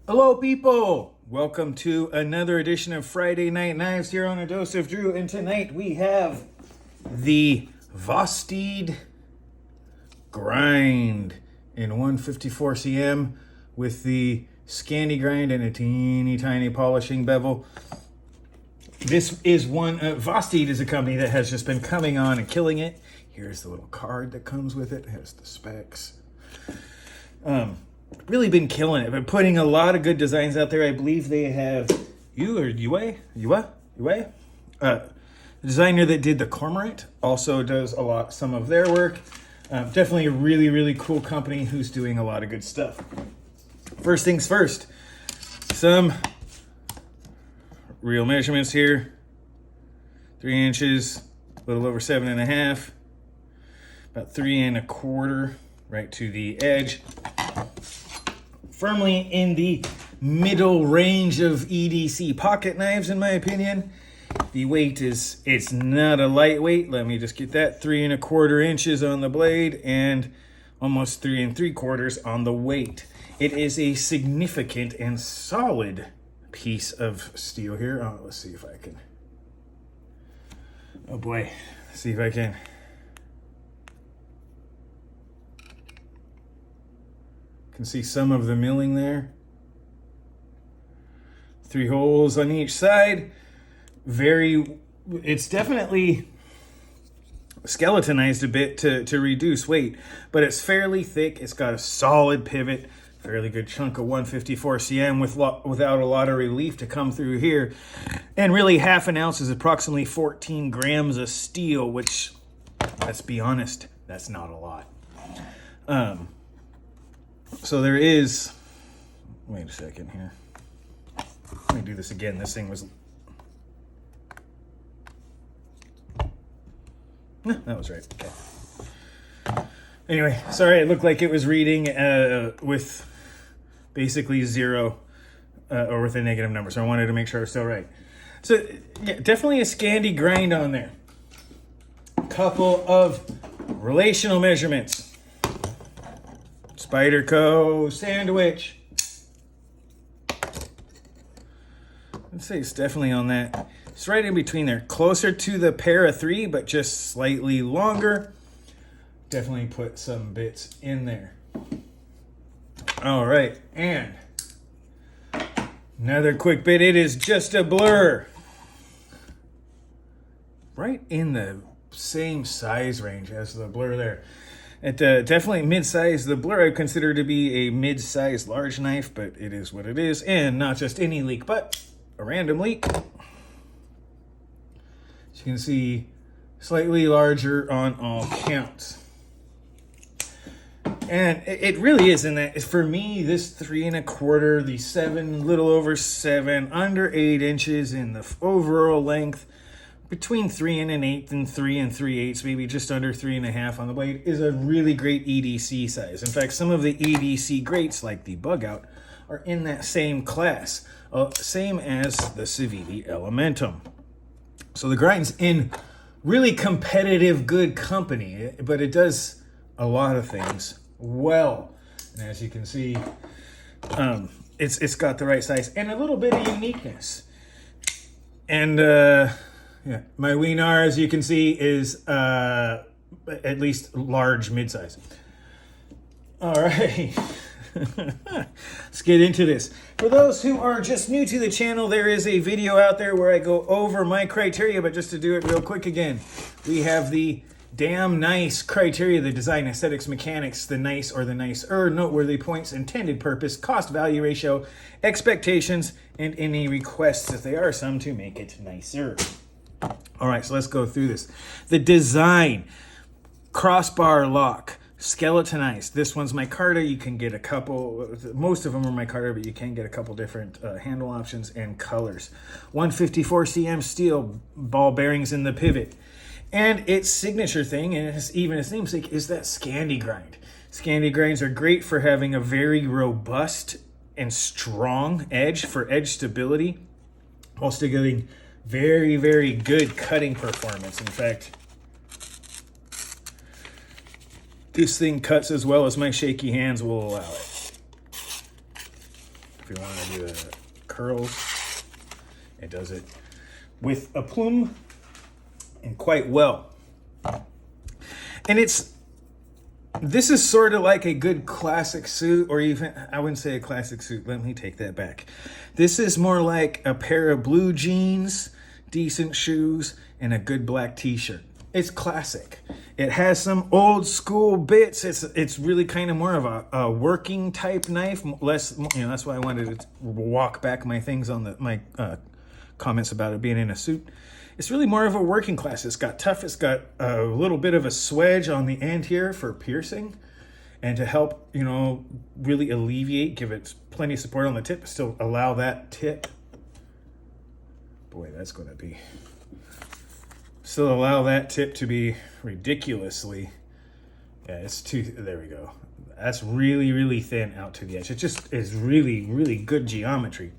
Hello, people! Welcome to another edition of Friday Night Knives here on A Dose of Drew. And tonight we have the Vosteed Grind in 154 cm with the Vosteed Grind and a teeny tiny polishing bevel. This is Vosteed is a company that has just been coming on and killing it. Here's the little card that comes with it. It has the specs. Really been killing it. Been putting a lot of good designs out there. I believe they have the designer that did the Cormorant also does some of their work. Definitely a really cool company who's doing a lot of good stuff. First things first, some real measurements here. 3 inches, a little over 7.5, about 3 1/4 right to the edge. Firmly in the middle range of EDC pocket knives, in my opinion. The weight it's not a lightweight. Let me just get that. 3 1/4 inches on the blade and almost 3 3/4 on the weight. It is a significant and solid piece of steel here. Oh, let's see if I can. Oh boy, let's see if I can. Can see some of the milling there. 3 holes on each side. It's definitely skeletonized a bit to reduce weight, but it's fairly thick. It's got a solid pivot, fairly good chunk of 154 cm without a lot of relief to come through here. And really 1/2 ounce is approximately 14 grams of steel, which, let's be honest, that's not a lot. So there is, wait a second here. Let me do this again. This thing was, no, that was right. Okay. Anyway, sorry, it looked like it was reading with basically 0 or with a negative number. So I wanted to make sure I was still right. So yeah, definitely a Vosteed Grind on there. Couple of relational measurements. Spyderco sandwich. I'd say it's definitely on that. It's right in between there. Closer to the para 3, but just slightly longer. Definitely put some bits in there. All right, and another quick bit. It is just a blur. Right in the same size range as the blur there. It definitely mid-size. The blur I consider to be a mid-size large knife, but it is what it is. And not just any leak, but a random leak. As you can see, slightly larger on all counts. And it really is in that, for me, this 3 1/4, the 7, little over 7, under 8 inches in the overall length, between 3 1/8 and 3 3/8, maybe just under 3 1/2 on the blade, is a really great EDC size. In fact, some of the EDC greats, like the Bug Out, are in that same class, same as the Civivi Elementum. So the Grind's in really competitive, good company, but it does a lot of things well. And as you can see, it's got the right size and a little bit of uniqueness. And yeah, my Wiener, as you can see, is at least large, mid-size. All right, let's get into this. For those who are just new to the channel, there is a video out there where I go over my criteria, but just to do it real quick again, we have the damn nice criteria: the design, aesthetics, mechanics, the nice or the nicer, noteworthy points, intended purpose, cost-value ratio, expectations, and any requests, if there are some, to make it nicer. All right, so let's go through this. The design, crossbar lock, skeletonized. This one's micarta. You can get a couple, most of them are micarta, but you can get a couple different handle options and colors. 154 cm steel ball bearings in the pivot. And its signature thing, and even its namesake, is that Vosteed Grind. Vosteed Grinds are great for having a very robust and strong edge for edge stability, while still getting very good cutting performance. In fact, this thing cuts as well as my shaky hands will allow it. if you want to do the curls. It does it with aplomb and quite well. And this is sort of like a good classic suit, or even, I wouldn't say a classic suit. Let me take that back. This is more like a pair of blue jeans, decent shoes, and a good black t-shirt. It's classic. It has some old school bits. It's really kind of more of a working type knife. Less, that's why I wanted to walk back my things on my comments about it being in a suit. It's really more of a working class. It's got tough. It's got a little bit of a swedge on the end here for piercing, and to help, really alleviate, give it plenty of support on the tip, still allow that tip. Boy, that's going to be. Still allow that tip to be ridiculously. Yeah, it's too. There we go. That's really, really thin out to the edge. It just is really, really good geometry.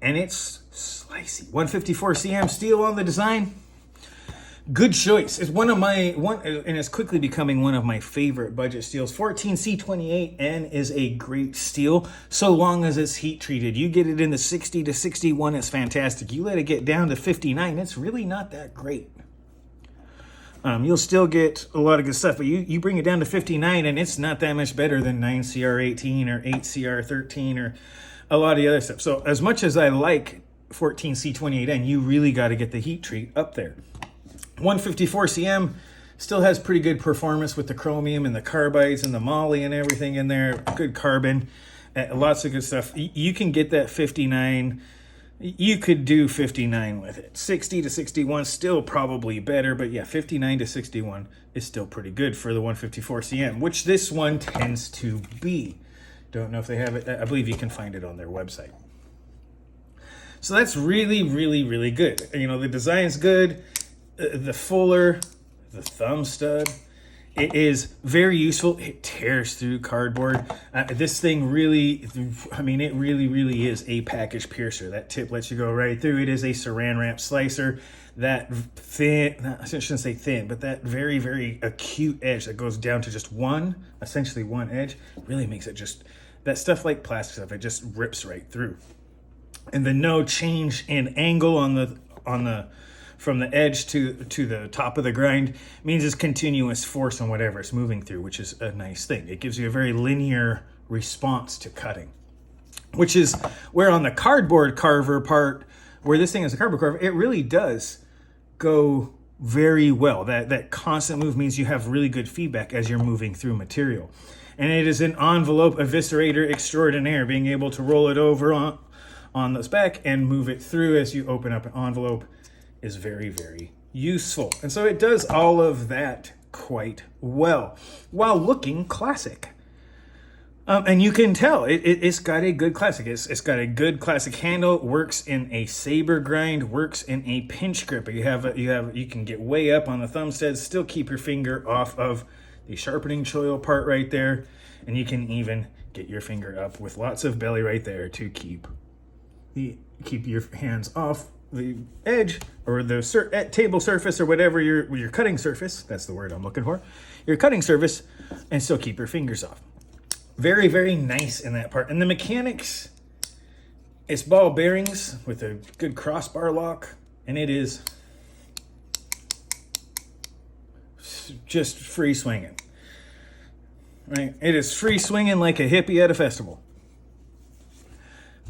And it's slicey. 154 cm steel on the design. Good choice. It's and it's quickly becoming one of my favorite budget steels. 14C28N is a great steel, so long as it's heat treated. You get it in the 60 to 61, it's fantastic. You let it get down to 59, it's really not that great. You'll still get a lot of good stuff, but you bring it down to 59, and it's not that much better than 9CR18 or 8CR13 or a lot of the other stuff. So as much as I like 14C28N, you really got to get the heat treat up there. 154 cm still has pretty good performance with the chromium and the carbides and the moly and everything in there. Good carbon, lots of good stuff. You can get that 59. You could do 59 with it. 60 to 61 still probably better, but yeah, 59 to 61 is still pretty good for the 154 cm, which this one tends to be. Don't know if they have it. I believe you can find it on their website. So that's really, really, really good. The design's good. The fuller, the thumb stud, it is very useful. It tears through cardboard. This thing really, it really, really is a package piercer. That tip lets you go right through. It is a saran wrap slicer. That thin, I shouldn't say thin, but that very, very acute edge that goes down to just essentially one edge, really makes it just, that stuff like plastic stuff, it just rips right through. And the no change in angle on the from the edge to the top of the grind means it's continuous force on whatever it's moving through, which is a nice thing. It gives you a very linear response to cutting, which is where on the cardboard carver part, where this thing is a cardboard carver, it really does go very well. That constant move means you have really good feedback as you're moving through material. And it is an envelope eviscerator extraordinaire, being able to roll it over on the back and move it through as you open up an envelope is very, very useful. And so it does all of that quite well while looking classic. And you can tell it's got a good classic. It's got a good classic handle. Works in a saber grind. Works in a pinch grip. You can get way up on the thumb stud. Still keep your finger off of the sharpening choil part right there, and you can even get your finger up with lots of belly right there to keep your hands off the edge or the table surface or whatever your cutting surface. That's the word I'm looking for. Your cutting surface, and still keep your fingers off. Very, very nice in that part. And the mechanics, it's ball bearings with a good crossbar lock, and it is just free swinging. Right? It is free swinging like a hippie at a festival.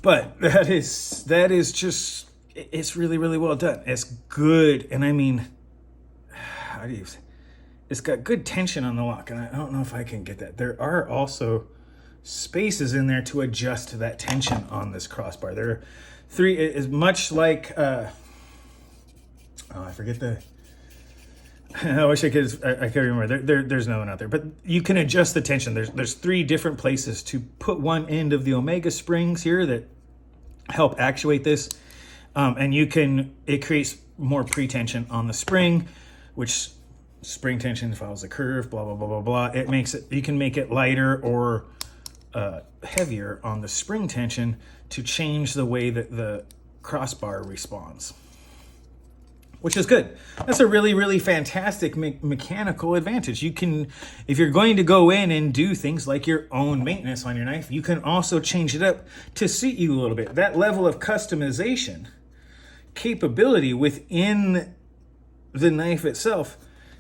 But that is just, it's really, really well done. It's good. And it's got good tension on the lock. And I don't know if I can get that. There are also spaces in there to adjust that tension on this crossbar. There are three, is much like, I forget I wish I could remember. There's no one out there. But you can adjust the tension. There's three different places to put one end of the Omega springs here that help actuate this. And it creates more pre-tension on the spring, which spring tension follows the curve, blah, blah, blah, blah, blah. You can make it lighter or heavier on the spring tension to change the way that the crossbar responds. which is good. That's a really, really fantastic mechanical advantage. You can, if you're going to go in and do things like your own maintenance on your knife, you can also change it up to suit you a little bit. That level of customization capability within the knife itself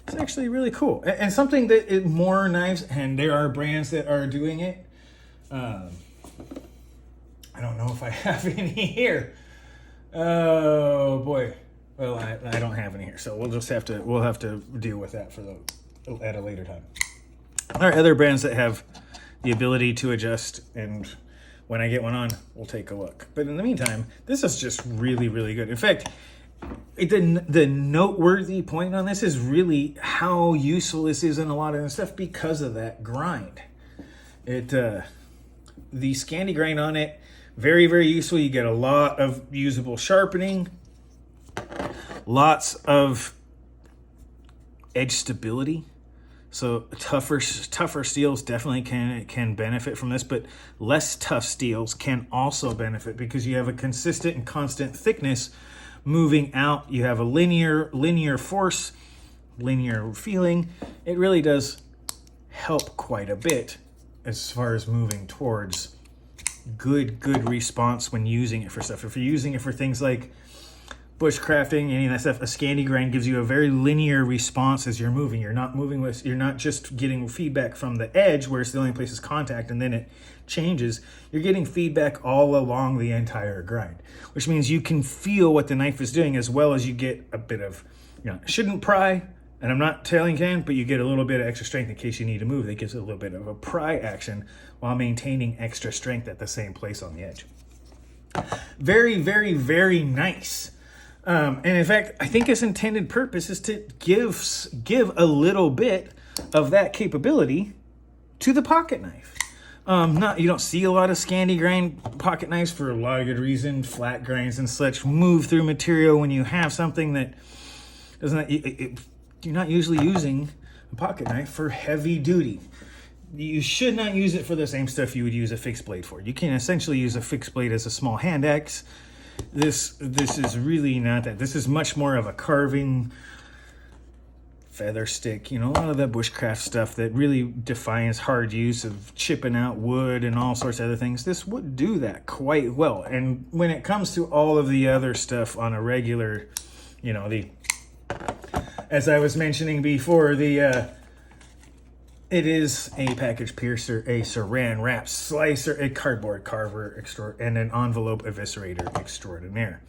is actually really cool. And something that more knives, and there are brands that are doing it. I don't know if I have any here. Oh boy. Well, I don't have any here, so we'll have to deal with that at a later time. There are other brands that have the ability to adjust, and when I get one on, we'll take a look. But in the meantime, this is just really, really good. In fact, the noteworthy point on this is really how useful this is in a lot of the stuff because of that grind. The Vosteed Grind on it, very, very useful. You get a lot of usable sharpening. Lots of edge stability, so tougher steels definitely can benefit from this, but less tough steels can also benefit because you have a consistent and constant thickness moving out. You have a linear force, linear feeling. It really does help quite a bit as far as moving towards good response when using it for stuff. If you're using it for things like bushcrafting, any of that stuff, a Vosteed Grind gives you a very linear response as you're moving. You're not just getting feedback from the edge where it's the only place is contact and then it changes. You're getting feedback all along the entire grind, which means you can feel what the knife is doing as well as you get a bit of, shouldn't pry, and I'm not telling you can, but you get a little bit of extra strength in case you need to move. That gives it a little bit of a pry action while maintaining extra strength at the same place on the edge. Very, very, very nice. And in fact, I think its intended purpose is to give a little bit of that capability to the pocket knife. You don't see a lot of Vosteed Grind pocket knives for a lot of good reason. Flat grinds and such move through material when you have something that doesn't. You're not usually using a pocket knife for heavy duty. You should not use it for the same stuff you would use a fixed blade for. You can essentially use a fixed blade as a small hand axe. This is really not that. This is much more of a carving feather stick, a lot of that bushcraft stuff that really defines hard use of chipping out wood and all sorts of other things. This would do that quite well. And when it comes to all of the other stuff on a regular, as I was mentioning before, it is a package piercer, a saran wrap slicer, a cardboard carver and an envelope eviscerator extraordinaire.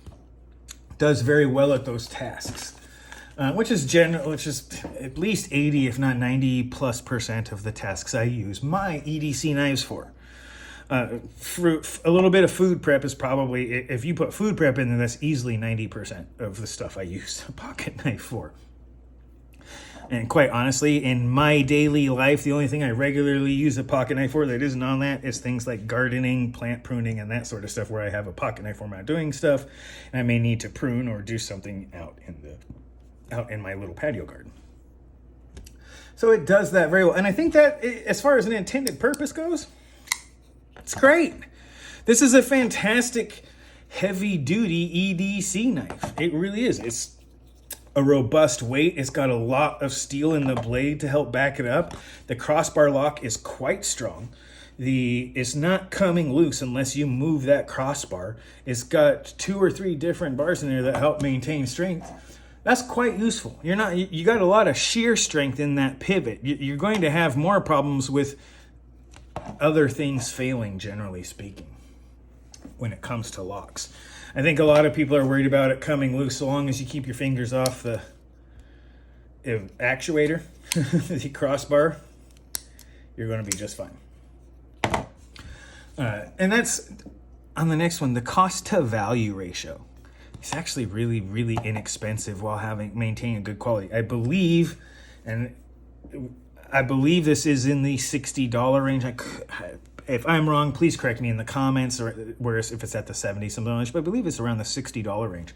Does very well at those tasks, which is at least 80, if not 90+% of the tasks I use my EDC knives for. For a little bit of food prep is probably, if you put food prep in there, that's easily 90% of the stuff I use a pocket knife for. And quite honestly, in my daily life, the only thing I regularly use a pocket knife for that isn't on that is things like gardening, plant pruning, and that sort of stuff where I have a pocket knife for my doing stuff, and I may need to prune or do something out in my little patio garden. So it does that very well. And I think that as far as an intended purpose goes, it's great. This is a fantastic heavy-duty EDC knife. It really is. It's a robust weight. It's got a lot of steel in the blade to help back it up. The crossbar lock is quite strong. It's not coming loose unless you move that crossbar. It's got 2 or 3 different bars in there that help maintain strength. That's quite useful. You got a lot of shear strength in that pivot. You're going to have more problems with other things failing, generally speaking, when it comes to locks. I think a lot of people are worried about it coming loose. So long as you keep your fingers off the actuator, the crossbar, you're going to be just fine. And that's on the next one, the cost to value ratio. It's actually really, really inexpensive while maintaining good quality. I believe this is in the $60 range. If I'm wrong, please correct me in the comments, or whereas if it's at the 70 something range, but I believe it's around the $60 range.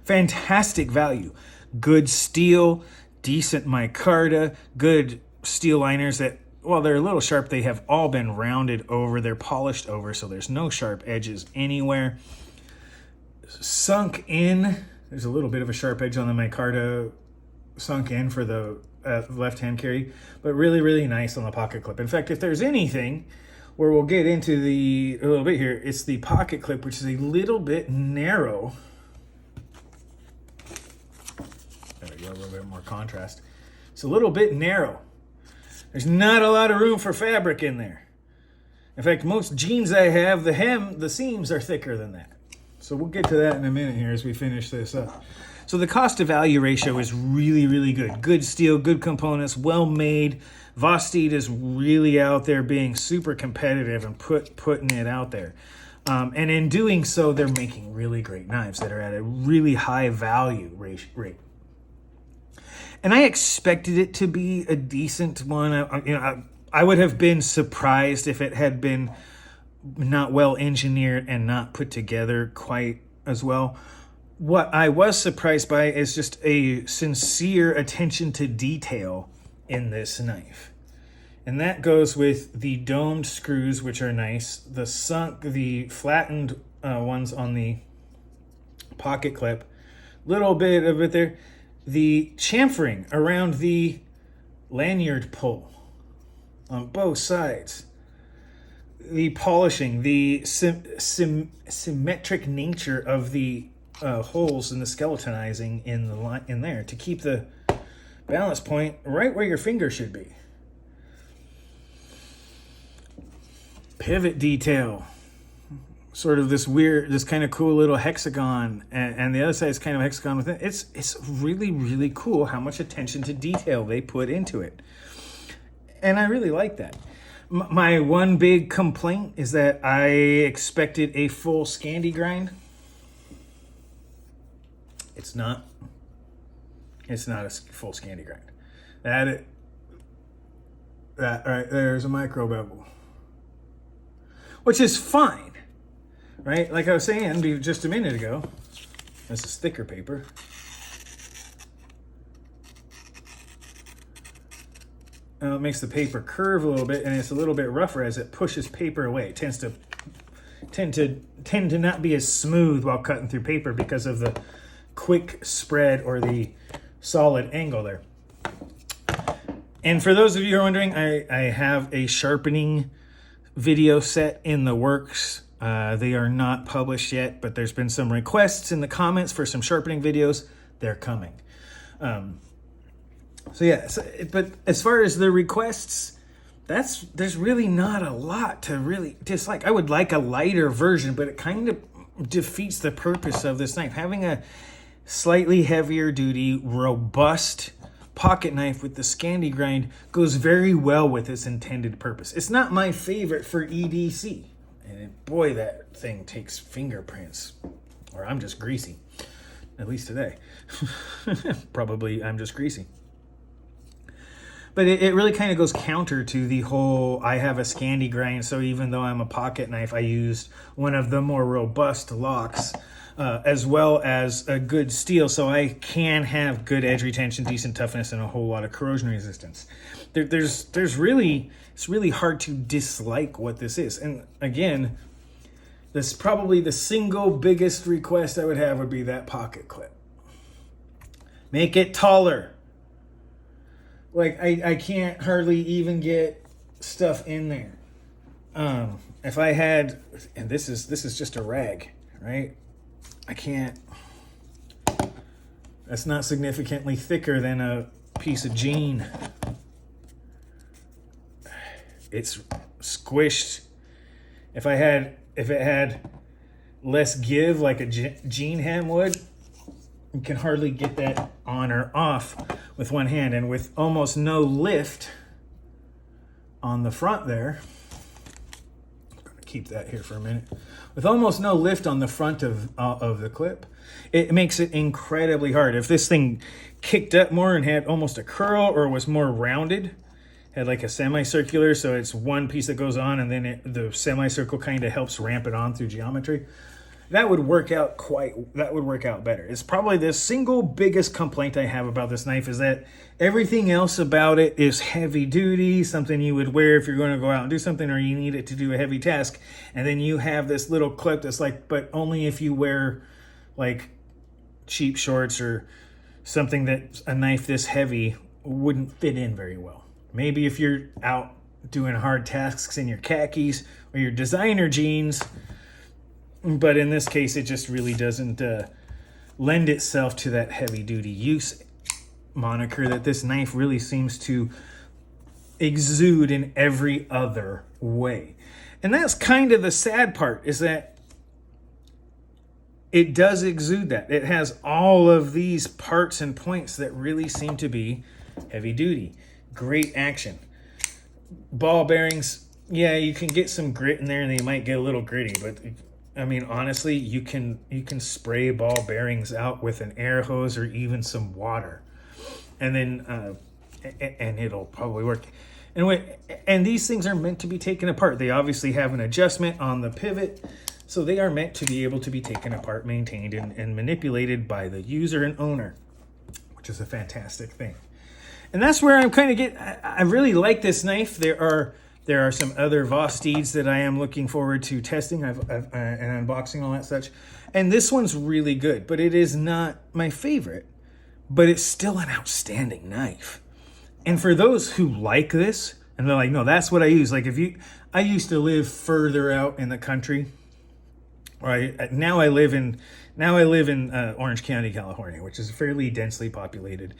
Fantastic value. Good steel, decent micarta, good steel liners that, while they're a little sharp, they have all been rounded over. They're polished over, so there's no sharp edges anywhere. Sunk in There's a little bit of a sharp edge on the micarta sunk in for the left-hand carry, but really, really nice on the pocket clip. In fact, if there's anything where we'll get into a little bit here, it's the pocket clip, which is a little bit narrow. There we go, a little bit more contrast. It's a little bit narrow. There's not a lot of room for fabric in there. In fact, most jeans I have, the seams are thicker than that. So we'll get to that in a minute here as we finish this up. So the cost to value ratio is really, really good. Good steel, good components, well made. Vosteed is really out there being super competitive and putting it out there. And in doing so, they're making really great knives that are at a really high value rate. And I expected it to be a decent one. I would have been surprised if it had been not well engineered and not put together quite as well. What I was surprised by is just a sincere attention to detail in this knife. And that goes with the domed screws, which are nice, the flattened ones on the pocket clip, little bit of it there, the chamfering around the lanyard pull on both sides, the polishing, the symmetric nature of the holes and the skeletonizing in there to keep the balance point right where your finger should be. Pivot detail, sort of this kind of cool little hexagon, and the other side is kind of a hexagon with it. It's really, really cool how much attention to detail they put into it, and I really like that. My one big complaint is that I expected a full Scandi grind. It's not a full Scandi grind. That right there's a micro bevel, which is fine, right? Like I was saying just a minute ago, this is thicker paper. It makes the paper curve a little bit, and it's a little bit rougher as it pushes paper away. It tend to not be as smooth while cutting through paper because of the quick spread or the solid angle there. And for those of you who are wondering, I have a sharpening video set in the works. They are not published yet, but there's been some requests in the comments for some sharpening videos. They're coming. But as far as the requests, there's really not a lot to really dislike. I would like a lighter version, but it kind of defeats the purpose of this knife. Having a slightly heavier duty, robust pocket knife with the Scandi grind goes very well with its intended purpose. It's not my favorite for EDC. And boy, that thing takes fingerprints. Or I'm just greasy. At least today. Probably I'm just greasy. But it really kind of goes counter to the whole, I have a Scandi grind, so even though I'm a pocket knife, I used one of the more robust locks, as well as a good steel, so I can have good edge retention, decent toughness, and a whole lot of corrosion resistance. It's really hard to dislike what this is. And again, this probably the single biggest request I would have would be that pocket clip. Make it taller. Like, I can't hardly even get stuff in there. If I had, and this is just a rag, right? I can't, that's not significantly thicker than a piece of jean. It's squished. If it had less give like a jean hem would, you can hardly get that on or off with one hand. And with almost no lift on the front there, I'm gonna keep that here for a minute. With almost no lift on the front of the clip, it makes it incredibly hard. If this thing kicked up more and had almost a curl or was more rounded, had like a semicircular, so it's one piece that goes on and then the semicircle kind of helps ramp it on through geometry, that would work out better. It's probably the single biggest complaint I have about this knife is that everything else about it is heavy duty, something you would wear if you're going to go out and do something or you need it to do a heavy task. And then you have this little clip that's like, but only if you wear like cheap shorts or something that a knife this heavy wouldn't fit in very well. Maybe if you're out doing hard tasks in your khakis or your designer jeans, but in this case, it just really doesn't lend itself to that heavy duty use moniker that this knife really seems to exude in every other way. And that's kind of the sad part, is that it does exude that. It has all of these parts and points that really seem to be heavy duty. Great action. Ball bearings, yeah, you can get some grit in there and they might get a little gritty, but I mean, honestly, you can spray ball bearings out with an air hose or even some water, and then and it'll probably work. And these things are meant to be taken apart. They obviously have an adjustment on the pivot, so they are meant to be able to be taken apart, maintained, and manipulated by the user and owner, which is a fantastic thing. And that's where I'm kind of I really like this knife. There are some other Vosteeds that I am looking forward to testing and unboxing, all that such. And this one's really good, but it is not my favorite. But it's still an outstanding knife. And for those who like this, and they're like, no, that's what I use. Like I used to live further out in the country. Now I live in Orange County, California, which is fairly densely populated.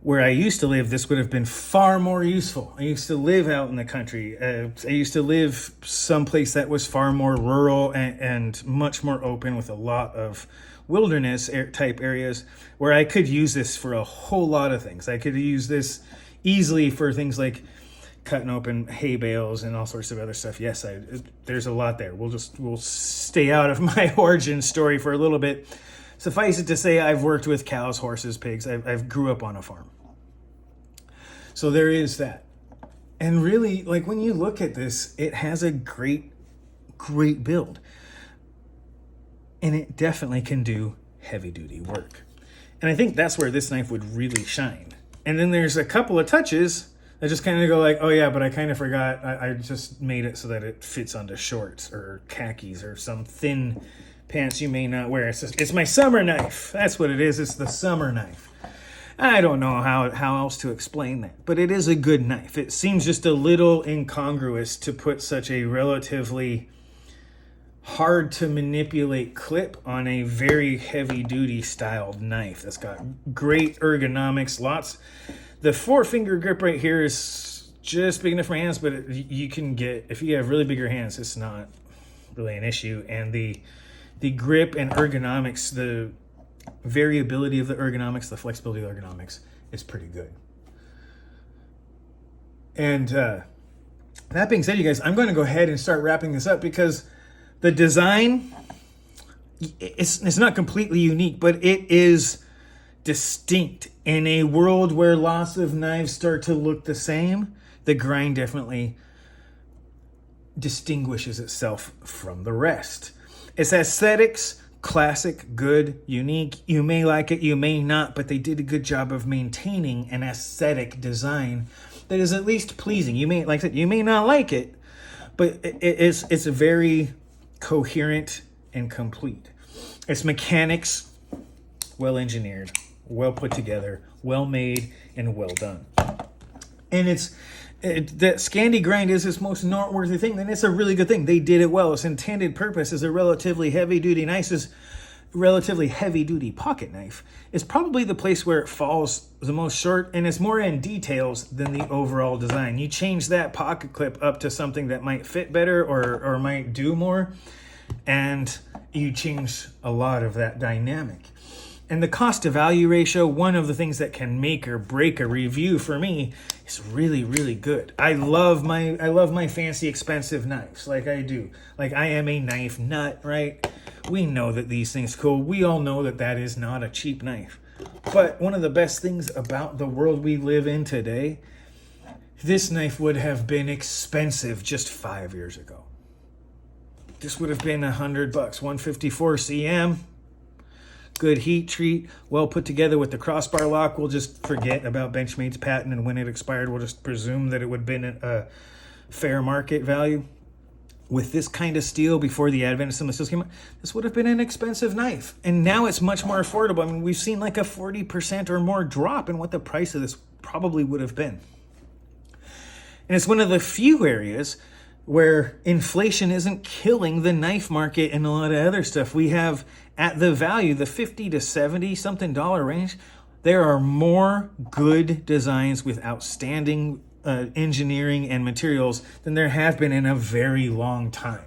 Where I used to live, this would have been far more useful. I used to live out in the country. I used to live someplace that was far more rural and much more open, with a lot of wilderness type areas, where I could use this for a whole lot of things. I could use this easily for things like cutting open hay bales and all sorts of other stuff. Yes, there's a lot there. We'll stay out of my origin story for a little bit. Suffice it to say, I've worked with cows, horses, pigs. I've grew up on a farm. So there is that. And really, like, when you look at this, it has a great build. And it definitely can do heavy duty work. And I think that's where this knife would really shine. And then there's a couple of touches that just kind of go like, oh yeah, but I kind of forgot. I just made it so that it fits onto shorts or khakis or some thin pants you may not wear. It's my summer knife. That's what it is. It's the summer knife. I don't know how else to explain that, but it is a good knife. It seems just a little incongruous to put such a relatively hard to manipulate clip on a very heavy duty styled knife that's got great ergonomics. The 4-finger grip right here is just big enough for my hands, but you can get, if you have really bigger hands, it's not really an issue. And the grip and ergonomics, the variability of the ergonomics, the flexibility of the ergonomics is pretty good. And that being said, you guys, I'm going to go ahead and start wrapping this up, because the design, it's not completely unique, but it is distinct. In a world where lots of knives start to look the same, the Grind definitely distinguishes itself from the rest. Its aesthetics, classic, good, unique. You may like it, you may not, but they did a good job of maintaining an aesthetic design that is at least pleasing. You may, like I said, you may not like it, but it's very coherent and complete. Its mechanics, well engineered, well put together, well made, and well done. And that Scandi Grind is its most noteworthy thing, then it's a really good thing. They did it well. Its intended purpose as a relatively heavy-duty knife, is relatively heavy-duty pocket knife, is probably the place where it falls the most short, and it's more in details than the overall design. You change that pocket clip up to something that might fit better or might do more, and you change a lot of that dynamic. And the cost to value ratio, one of the things that can make or break a review for me, is really, really good. I love my fancy expensive knives, like I do. Like, I am a knife nut, right? We know that these things cool. We all know that that is not a cheap knife. But one of the best things about the world we live in today, this knife would have been expensive just 5 years ago. This would have been $100, 154 CM. Good heat treat, well put together with the crossbar lock. We'll just forget about Benchmade's patent, and when it expired, we'll just presume that it would have been a fair market value. with this kind of steel before the advent of some of the steels came out, this would have been an expensive knife. And now it's much more affordable. I mean, we've seen like a 40% or more drop in what the price of this probably would have been. And it's one of the few areas where inflation isn't killing the knife market and a lot of other stuff. We have at the value, the 50 to 70 something dollar range, there are more good designs with outstanding engineering and materials than there have been in a very long time.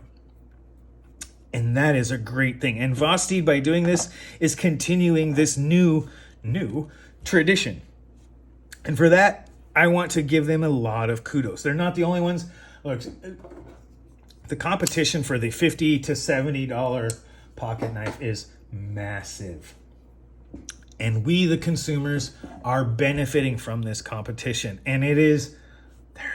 And that is a great thing. And Vosteed, by doing this, is continuing this new tradition. And for that, I want to give them a lot of kudos. They're not the only ones. Look, the competition for the $50 to $70 pocket knife is massive. And we, the consumers, are benefiting from this competition. And there's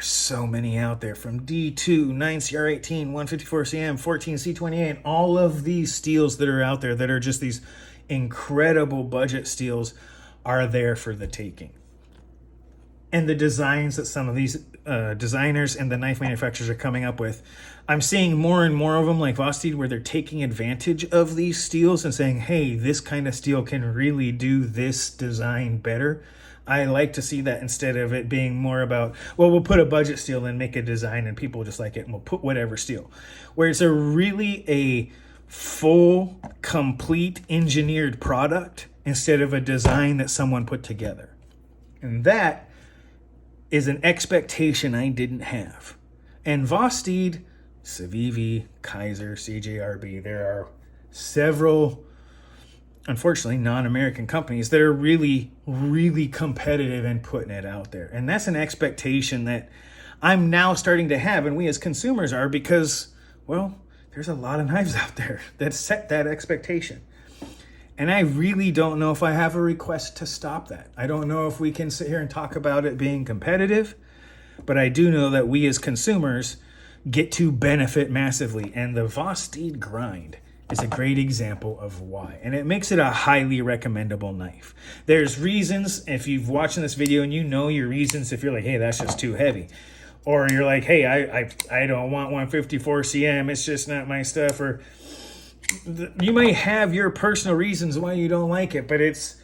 so many out there, from D2, 9CR18, 154CM, 14C28, all of these steels that are out there that are just these incredible budget steels are there for the taking. And the designs that some of these designers and the knife manufacturers are coming up with, I'm seeing more and more of them like Vosteed, where they're taking advantage of these steels and saying, hey, this kind of steel can really do this design better. I like to see that, instead of it being more about, well, we'll put a budget steel and make a design and people just like it and we'll put whatever steel. Where it's a full, complete engineered product instead of a design that someone put together. And that is an expectation I didn't have. And Vosteed, Civivi, Kaiser, CJRB, there are several, unfortunately, non-American companies that are really, really competitive in putting it out there. And that's an expectation that I'm now starting to have, and we as consumers are, because, well, there's a lot of knives out there that set that expectation. And I really don't know if I have a request to stop that. I don't know if we can sit here and talk about it being competitive, but I do know that we as consumers get to benefit massively. And the Vosteed Grind is a great example of why. And it makes it a highly recommendable knife. There's reasons, if you've watched this video and you know your reasons, if you're like, hey, that's just too heavy. Or you're like, hey, I don't want 154 CM, it's just not my stuff. Or you may have your personal reasons why you don't like it, but it's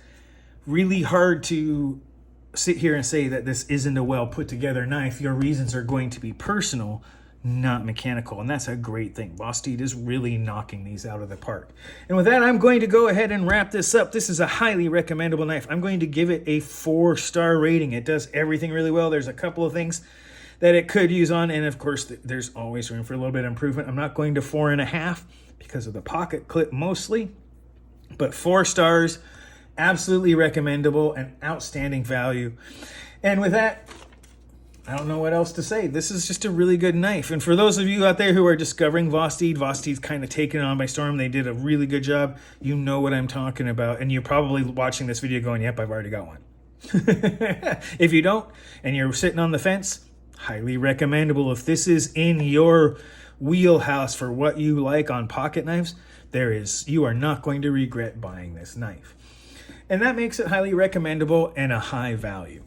really hard to sit here and say that this isn't a well put together knife. Your reasons are going to be personal, not mechanical, and that's a great thing. Vosteed is really knocking these out of the park. And with that, I'm going to go ahead and wrap this up. This is a highly recommendable knife. I'm going to give it a 4-star rating. It does everything really well. There's a couple of things that it could use on, and of course, there's always room for a little bit of improvement. I'm not going to 4.5 because of the pocket clip mostly, but 4 stars, absolutely recommendable and outstanding value. And with that, I don't know what else to say. This is just a really good knife. And for those of you out there who are discovering Vosteed, Vosteed's kind of taken it on by storm. They did a really good job. You know what I'm talking about. And you're probably watching this video going, yep, I've already got one. If you don't, and you're sitting on the fence, highly recommendable. If this is in your wheelhouse for what you like on pocket knives, you are not going to regret buying this knife. And that makes it highly recommendable and a high value.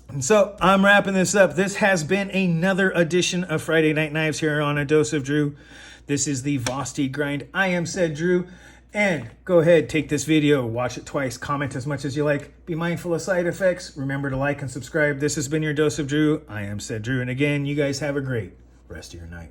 And so I'm wrapping this up. This has been another edition of Friday Night Knives here on A Dose of Drew. This is the Vosteed Grind. I am said Drew. And go ahead, take this video, watch it twice, comment as much as you like. Be mindful of side effects. Remember to like and subscribe. This has been your Dose of Drew. I am said Drew. And again, you guys have a great rest of your night.